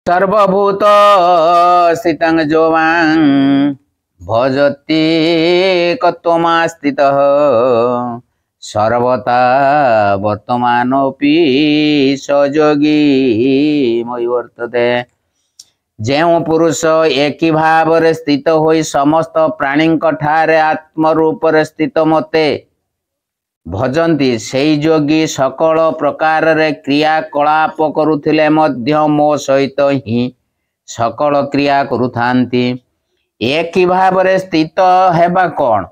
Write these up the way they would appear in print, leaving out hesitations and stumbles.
सर्वभूत स्थितं जो मां भजति कत्वमास्थितः सर्वथा वर्तमानोऽपि स योगी मयि वर्तते। जो पुरुष एक भाव स्थित होई समस्त प्राणी ठारे आत्मरूप स्थित मते भजंती से योगी सकल प्रकार रे क्रियाकलाप करुथिले मध्य मो सहित ही सकल क्रिया करुथांती। एक भाव स्थित हेबा कौन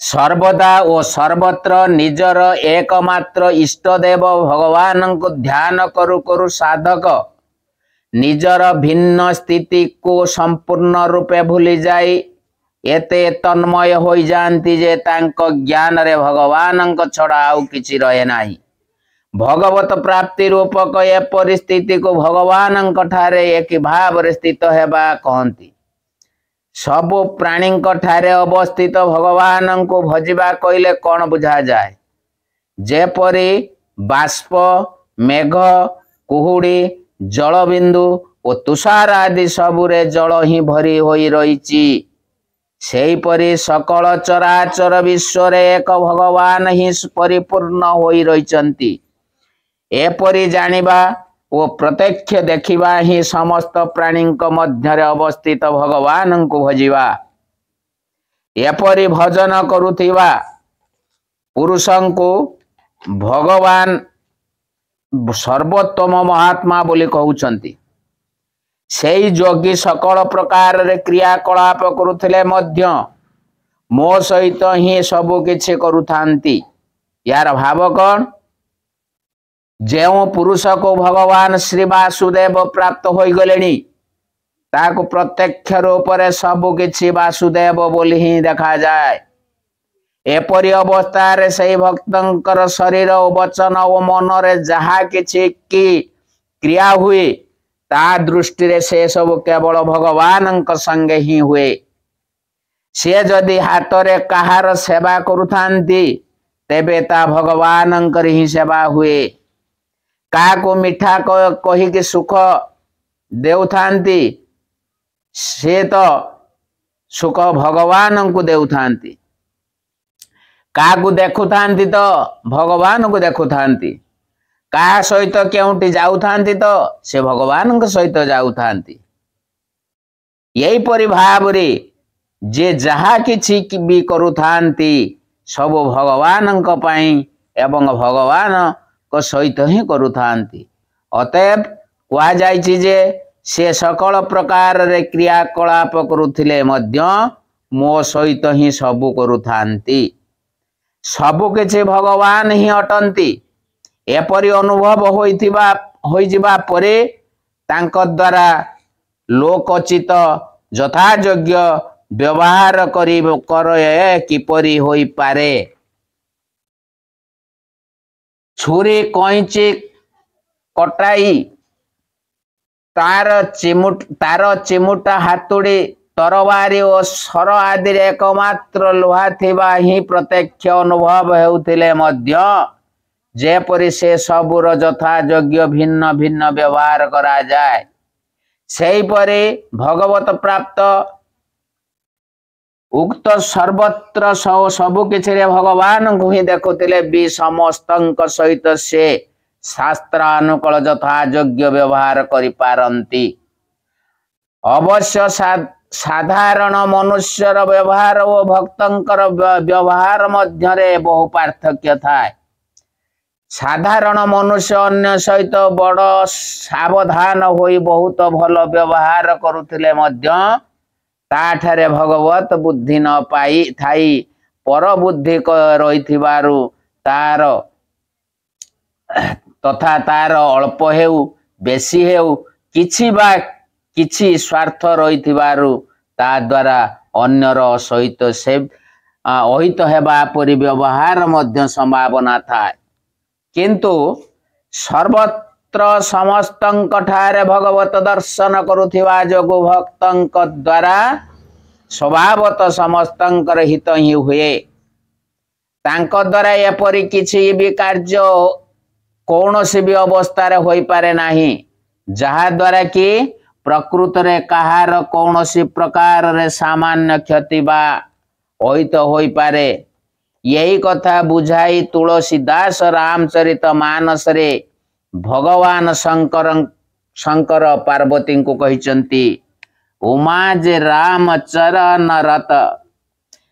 सर्वदा और सर्वत्र निजर एकमात्र इष्टदेव भगवान को ध्यान करू करू साधक निजर भिन्न स्थिति को संपूर्ण रूपे भूली जाई एते तन्मय हो जाती जे तांको ज्ञान रे भगवान छड़ा आउ किछि रहे नाही। भगवत प्राप्ति रूपक ए परिस्थिति को भगवान ठारे एक भाव स्थित हेबा कहती। सबु प्राणी ठारे अवस्थित भगवान को भजिबा कहले कौन बुझा जाए। जेपरी बाष्प मेघ कुहुड़ी जलबिंदु और तुषार आदि सबुरे जल ही भरी होई रहिछि सेहीपरि सकल चराचर विश्व एक भगवान ही परिपूर्ण होई रहिछन्ति। एपरि जानिबा ओ प्रत्यक्ष देखिबा ही समस्त प्राणी मध्य अवस्थित भगवान को भजिबा। एपरि भजन करुथिबा पुरुषं को भगवान सर्वोत्तम महात्मा बोली कहउछन्ति। सेई योगी सकल प्रकार रे क्रियाकलाप करुथिले मध्य मो सहित ही सबु किछि करुथांती। यार भाव कौन जो पुरुष को भगवान श्री वासुदेव प्राप्त होई गलेनी ताको प्रत्यक्ष रूप रे सबु किछि वासुदेव बोली ही देखा जाए। एपरि अवस्था रे सही भक्तंकर शरीर और वचन और मन रे जहा किछि की क्रिया हुए ता दृष्टि रे से सब केवल भगवान संगे ही हुए। से जदि हाथ रे कहार सेवा करुथांती तेबे ता भगवान ही सेवा हुए। का को मिठा कही कि सुख देउथांती से तो सुख भगवान को देउथांती। का को देखुथांती तो भगवान को देखुथांती। का सहित केउटी जाउथांती तो से भगवान के सहित जाउथांती। यही परि भाव रे जे जहा किछि भी करुथांती सब भगवान को पाई एवं भगवान को सहित ही करुथांती। अतएव कहा जायछि जे से सकल प्रकार रे क्रियाकलाप करुथिले मध्य मो सहित ही सबु करुथांती। सबु किछि भगवान ही अटंती। एपरि अनुभव होइजिबा परे तांको द्वारा लोकचित यथायोग्य व्यवहार करे किपरि होई पारे। छुरी कईची कटाई तार चिमुटा हातुड़ी तरवारी और सर आदि एकमात्र लोहा थिबा ही प्रत्यक्ष अनुभव हेउथिले मध्य जेपरि से सबुर यथा योग्य भिन्न भिन्न व्यवहार करा जाए सेहीपरि भगवत प्राप्त उक्त सर्वत्र सबु किछि रे भगवान को ही देखुतिले भी समस्तंक सहित से शास्त्रानुकूल यथा योग्य व्यवहार करि पारंती। अवश्य साधारण मनुष्यर व्यवहार और भक्तंकर व्यवहार मध्य रे बहु पार्थक्य थाए। साधारण मनुष्य अन्य सहित बड़ सावधान होई बहुत भल व्यवहार करुथिले मध्य ताठारे भगवत बुद्धि न पाई थाई पर बुद्धि रहिथिबारु तार तथा तार अल्प हेउ बेसी हेउ किछि स्वार्थ रहिथिबारु ता द्वारा अन्यर सहित से अहित हेबा परि व्यवहार मध्य संभावना थाए। किंतु सर्वत्र समस्तंक ठारे भगवत दर्शन करुथिबा जोगु भक्तंक द्वारा स्वभावत समस्तंकर हित ही हुए। तांक द्वारा एपरि किछि भी कार्य कौन सी भी अवस्था होई पारे नाही जहा द्वारा कि प्रकृत रे कहार कौनसी प्रकार रे सामान्य क्षति बा होइत होई पारे यही कथा बुझाई तुलसीदास रामचरित मानस रे भगवान शंकर पार्वती को कहिचंती उमा जे राम चरण रत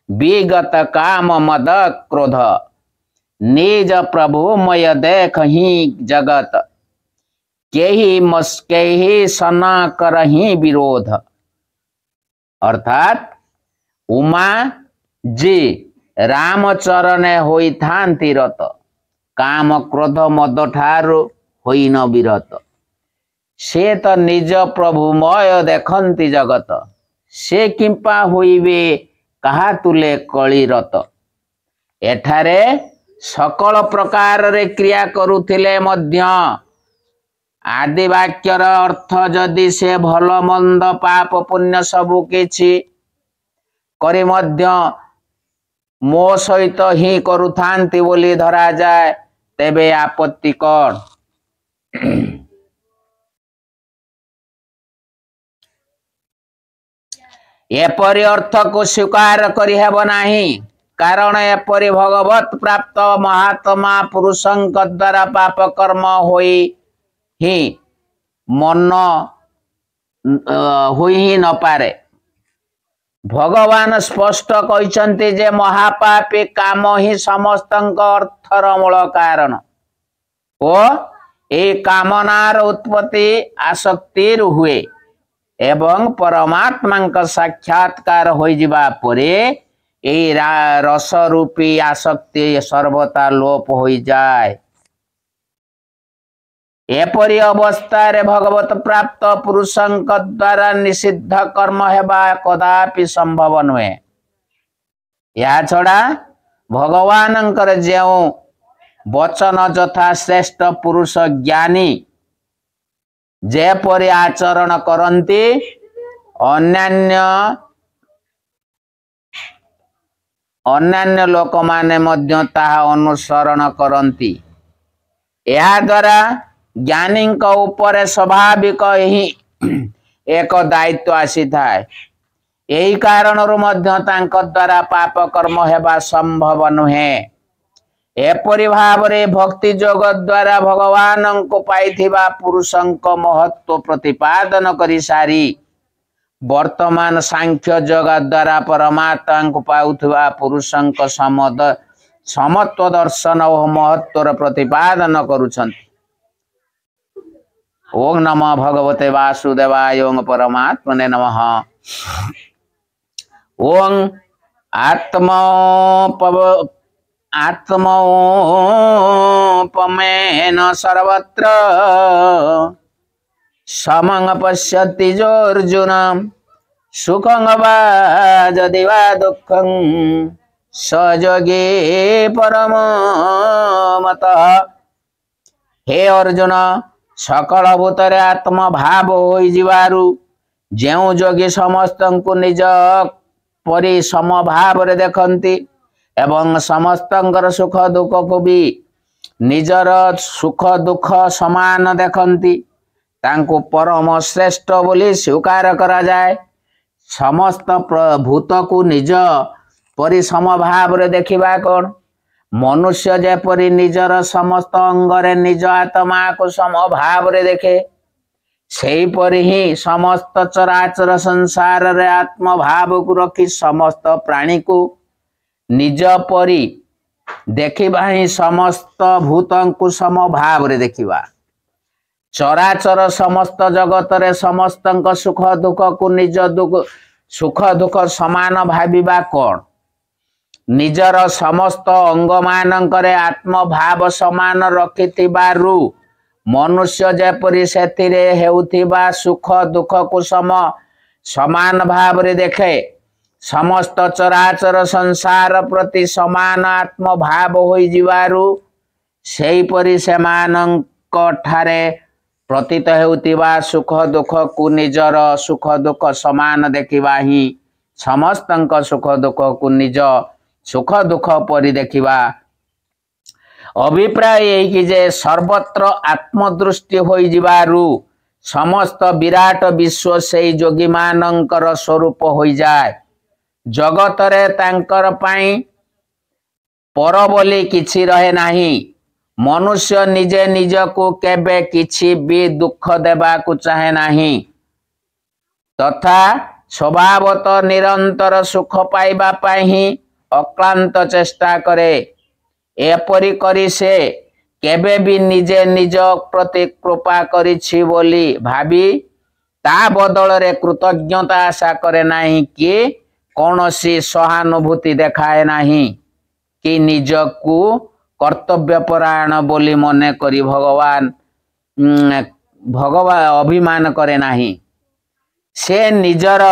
विगत काम मद क्रोध निज प्रभुमय देख ही जगत केही सना करही विरोध। अर्थात उमा जी रामचरण होई थांती रत काम क्रोध मद ठारू होई न विरत से तो निज प्रभुमय देखंती जगत से किंपा होइबे कहा तुले कलिरत। एठारे सकल प्रकार रे क्रिया करुथिले मध्य आदि वाक्यर अर्थ जदि से भल मंद पाप पुण्य सबु किछि करी मध्य मो सहित ही करुथांती बोली धरा जाए तेबे आपत्ति कौन। एपरि अर्थ को स्वीकार करि हेब नाही कारण एपरि भगवत प्राप्त महात्मा पुरुषंक द्वारा पाप कर्म होई ही मन होई ही न पारे। भगवान स्पष्ट कहिसंती जे महापापी काम ही समस्तंक अर्थर मूल कारण ओ ए कामनार उत्पत्ति आसक्तिर हुए एवं परमात्मा का साक्षात्कार हो जिबा परे ए रस रूपी आसक्ति सर्वथा लोप हो जाए। एपरि अवस्था रे भगवत प्राप्त पुरुषंक द्वारा निषिद्ध कर्म हेबा कदापि संभव नुहे। या छड़ा भगवानंकर जेउ वचन यथा श्रेष्ठ पुरुष ज्ञानी जेपरि आचरण करती अन्यान्य लोक माने मध्य ताहा अनुसरण करती। या द्वारा ज्ञानी ऊपर स्वाभाविक ही एक दायित्व आसी थाए। यही कारण मध्य तांको द्वारा पाप कर्म हेबा संभव नुहे। एपरि भाव रे भक्ति जोग द्वारा भगवान को पाइथिबा पुरुषंक महत्व प्रतिपादन करि सारी वर्तमान सांख्य जोग द्वारा परमात्मा को पाउथिबा पुरुषंक समत्व दर्शन और महत्वर प्रतिपादन करुछन्ति। ओम नमः भगवते वासुदेवाय ओम परमात्मने नमः। ओम आत्मोपमेन सर्वत्र समं पश्यति जोर्जुन सुखं वा यदि वा दुःखं सयोगी परमतः। हे अर्जुन सकल भूतरे आत्म भाव होई जिवारु जेउ जोगी समस्त को निज परि समभाव रे देखंती एवं समस्तंकर सुख दुख को भी निजर सुख दुख समान देखंती तांको परम श्रेष्ठ बोली स्वीकार करा जाए। समस्त भूत को निज परि समभाव रे देखिबा कोन मनुष्य जेपरि निजर समस्त अंगरे निज आत्मा को समभाव रे देखे सेही परि ही समस्त चराचर संसार रे आत्म भाव को रखी समस्त प्राणी को निज परि देखिबा ही समस्त भूतों को समभाव रे देखिबा। चराचर समस्त जगत रे समस्तंक सुख दुख को निज दुख सुख दुख समान भाविबा कोन निजर समस्त अंग मानकरे आत्म भाव समान रखिथिबारु मनुष्य जेपरि सेथिरे हेउथिबा सुख दुख को समान भाव रे देखे समस्त चराचर संसार प्रति समान आत्म भाव होई जिवारु सेही परि सेमानंक ठारे प्रतीत हेउथिबा सुख दुख को निजर सुख दुख समान देखिबा ही समस्तंक सुख दुख को निज सुख दुख परि देखिबा। अभिप्राय यही कि जे सर्वत्र आत्मदृष्टि होई जिबारु समस्त विराट विश्व से जोगी मानकर स्वरूप हो जाए। जगत रे तांकर पाई पर बोली किछि रहे नाही। मनुष्य निजे निज को केबे किछि भी दुख देबा को चाहे नाही, तथा स्वभावत निरंतर सुख पाइबा पाई ही अक्लांत चेष्टा करे। एपरि करी से केबे भी निजे निज प्रति कृपा करिछि बोली भाबी ता बदल रे कृतज्ञता आशा करे नाही कि कौनसी सहानुभूति देखाए नाही कि निज को कर्तव्य परायण बोली मने करी भगवान अभिमान करे नाही। से निजर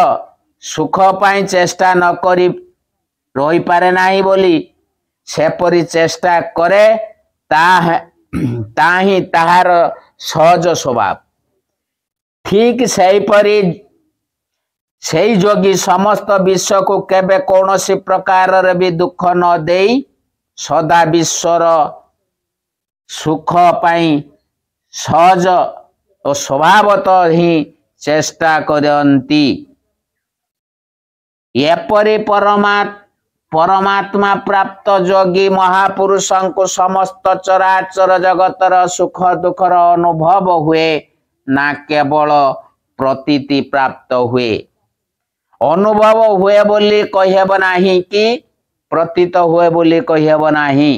सुख पाई चेष्टा न करी रही पारे नाही बोली सेपरी चेष्टा करे ताही ताहार सहज स्वभाव। ठीक सेहीपरि सेही जोगी समस्त विश्व को केबे कौनसी प्रकार रे भी दुख न देई सदा विश्वर सुख पाई सहज और स्वभावत ही चेष्टा करती। एपरि परमात्मा प्राप्त जोगी महापुरुष को समस्त चराचर जगतर सुख दुखर अनुभव हुए, ना केवल प्रतीति प्राप्त हुए। अनुभव हुए बोली कहेब नाही कि प्रतीत हुए बोली कहेब नाही।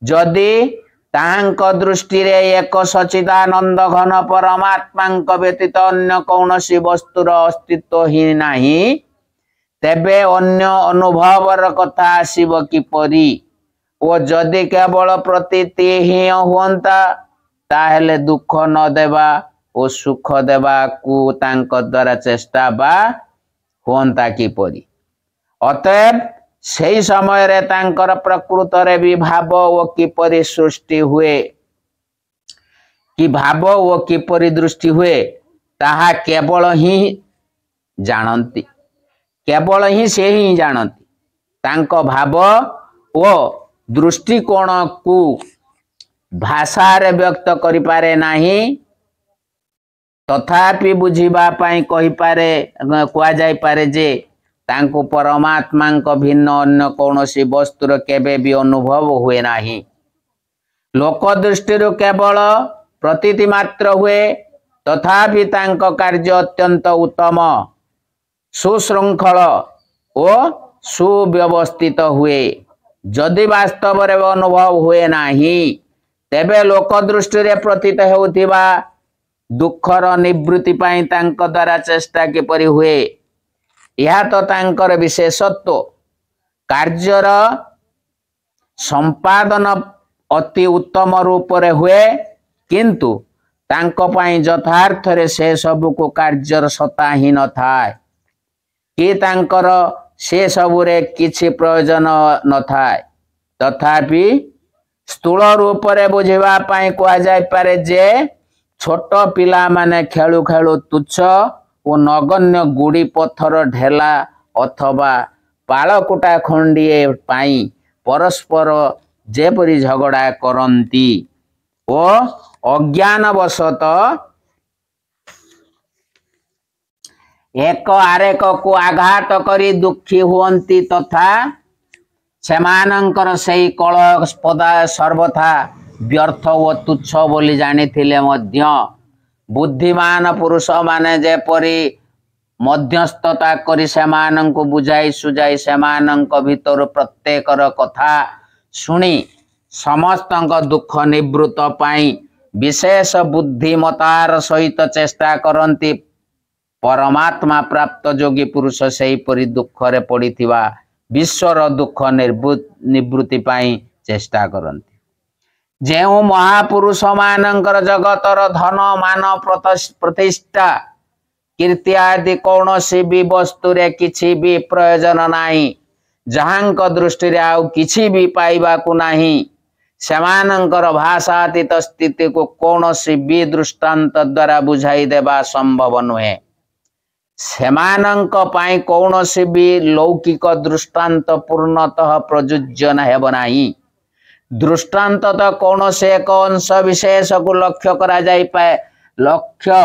जदि तांक दृष्टि रे एक सच्चिदानंद घन परमात्मा व्यतीत अन्य कौनसी वस्तुर अस्तित्व ही नाही, तेबे अन्य अनुभवर कथा आसीब किपरि? ओ जदि केवल प्रतीति ही हुअंता ताहेले दुख न देवा ओ सुख देवा को तांक द्वारा चेष्टा बा हुअंता किपरि? अतएव सही समय रे तांकर प्रकृत रे भी भाव ओ किपरि सृष्टि हुए कि भाव ओ किपरि दृष्टि हुए ताहा केवल ही जानती। केवल ही से ही जानती। तांको भाव ओ दृष्टिकोण को भाषा रे व्यक्त करि पारे नाही, तथापि बुझिबा पाई कहि पारे कुआ जाय पारे जे तांको परमात्मा भिन्न अन्य कौनसी वस्तुर केबे भी अनुभव हुए नाही। लोक दृष्टि केवल प्रतीति मात्र हुए, तथापि तांको कार्य अत्यंत उत्तम सुशृंखल और सुव्यवस्थित हुए। जदि वास्तव रे अनुभव हुए नाही, तेबे लोक दृष्टि रे प्रतीत हेउथिबा दुखर निवृत्ति पाई तांक द्वारा चेष्टा किपरि हुए? यह तो तांकर विशेषत्व। कार्यर संपादन अति उत्तम रूप रे हुए, किंतु तांको पाई यथार्थ रे से सब को कार्यर सता ही न थाए कि तांकर से सबुरे किछि प्रयोजन न थाए। तथापि स्थूल रूप रे बुझिबा पाई कुआ जाय पारे जे छोट पिला माने खेलु खेलु तुच्छ और नगण्य गुड़ी पत्थर ढेला अथवा पालकुटा खंडिए पाई परस्पर जेपरि झगड़ा करती ओ अज्ञानवशत एक आरेक को आघात करी दुखी हुअंती, तथा सेमानंकर सेही कलहस्पदा सर्वथा व्यर्थ व तुच्छ बोली जानिथिले मध्य बुद्धिमान पुरुष माने जेपरि मध्यस्थता करी सेमानंको बुझाई सुझाई सेमानंको भितर प्रत्येकर कथा सुनी समस्तंक दुख निवृत्त पाई विशेष बुद्धिमतार सहित चेष्टा करती। परमात्मा प्राप्त जोगी पुरुष सेही परि दुख रे पड़िथिबा विश्वर दुख निवृत्ति पाई चेष्टा करती। जेउ महापुरुष मानकर जगतर धन मान प्रतिष्ठा कीर्ति आदि कौनसी भी वस्तु रे किछि भी प्रयोजन नाही, जहांक दृष्टि रे आउ किछि भी पाइबा को नाही, सेमानंकर भाषातीत स्थिति को कौनसी भी दृष्टांत द्वारा बुझाई देबा संभव नुहे। सेमानंक पाई कौनसी भी लौकिक दृष्टांत पूर्णतः प्रयोज्य हेब नाही। दृष्टांत तो कौन से एक अंश विशेष को लक्ष्य करा जाई पाए, लक्ष्य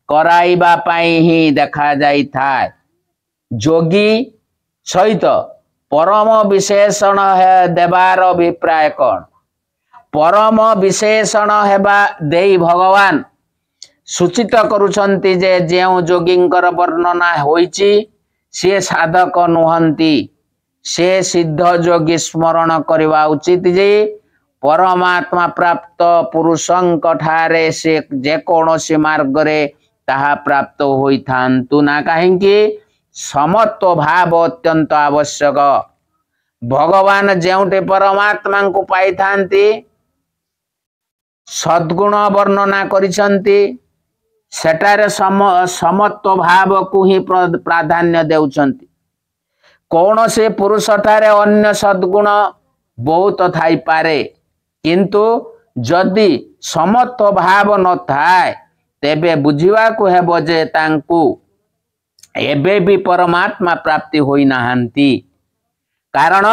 कराइबा पाई ही देखा जाई थाए। जोगी सहित परम विशेषण है देवार अभिप्राय कौन? परम विशेषण हेबा देई भगवान सूचित करुछंती जे जेउ जोगींकर वर्णना होईची से साधक नुहंती, से सिद्ध जोगी स्मरण करवा उचित जे परमात्मा प्राप्त पुरुषंक ठारे से जेकोसी मार्ग रे ताहा प्राप्त होई थांतु ना काहेकि समत्व भाव अत्यंत आवश्यक। भगवान जेउटे परमात्मा को पाई थांती सद्गुण वर्णना करिसंती सेटारे समत्व भाव को ही प्राधान्य देउछंती। कौन से पुरुष ठारे अन्य सद्गुण बहुत थाई पारे किंतु जदि समत्व भाव न थाए तेबे बुझिवा को हेबो जे तांकु एबे भी परमात्मा प्राप्ति होई नाहंती। कारण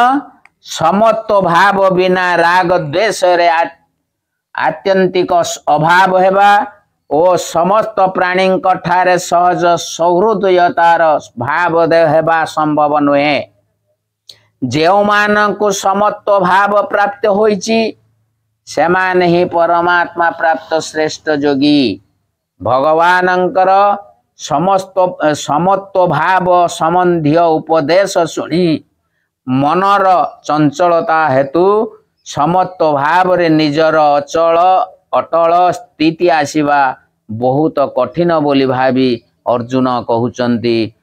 समत्व भाव बिना राग द्वेष रे आत्यंतिक अभाव हेबा ओ समस्त प्राणी ठारे सहज सौहृदयतार भाव हेबा संभव नुहे। जेउ मानकु समत्व भाव प्राप्त होईची सेमाने ही परमात्मा प्राप्त श्रेष्ठ जोगी। भगवानंकर समत्व भाव संबंधी उपदेश सुनी मनर चंचलता हेतु समत्व भाव रे निजर अटल स्थिति आसीबा बहुत कठिन बोली भावी अर्जुन कहउचंती